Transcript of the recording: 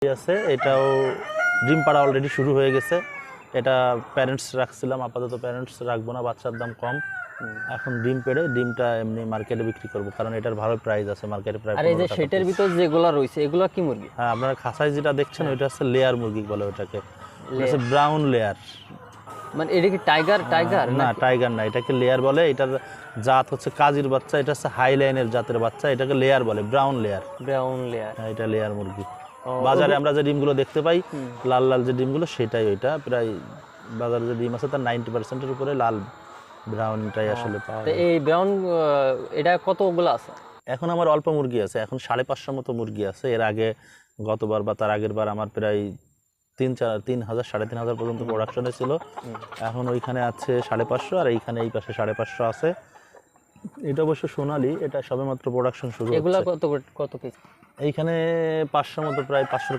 আছে, এটাও ডিম পাড়া অলরেডি শুরু হয়ে গেছে। এটা প্যারেন্টস রাখছিলাম, আপাতত প্যারেন্টস রাখবো না, বাচ্চার দাম কম। এখন ডিম পেড়ে ডিমটা এমনি মার্কেটে বিক্রি করবো, কারণ এটার ভালো প্রাইস আছে মার্কেটে, প্রায় আর এই যে 15 টাকা সেটের piece। ভিতর যেগুলা রয়েছে এগুলা কি মুরগি? হ্যাঁ, আপনারা খাঁচায় যেটা দেখছেন ওইটা হচ্ছে লেয়ার মুরগি বলে ওটাকে, হচ্ছে ব্রাউন লেয়ার। মানে এটা কি টাইগার টাইগার না, টাইগার না, এটাকে লেয়ার বলে। এটার জাত হচ্ছে কাজির বাচ্চা, এটা হচ্ছে হাই লাইনের জাতের বাচ্চা, এটাকে লেয়ার বলে, ব্রাউন লেয়ার। Brown layer. হ্যাঁ, এটা লেয়ার মুরগি। বাজারে আমরা যে ডিমগুলো দেখতে পাই লাল লাল যে ডিমগুলো, সেটাই ওইটা। প্রায় বাজারে যে ডিম আছে তার 90%-এর উপরে লাল ব্রাউনটাই আসলে পাওয়া তো যায়। এই ব্রাউন এটা কতগুলো আছে? এখন আমার অল্প মুরগি আছে, এখন 550 মতো মুরগি আছে। এর আগে গতবার বা তার আগের বার আমার প্রায় 3,000 3,500 পর্যন্ত প্রোডাকশনে ছিল। এখন ওইখানে আছে 550, আর এইখানে এই পাশে 550 আছে। এটা অবশ্য সোনালি, এটা সবেমাত্র প্রোডাকশন শুরু এগুলা হচ্ছে। কত কত পিস? এইখানে 500 মতো, প্রায় 500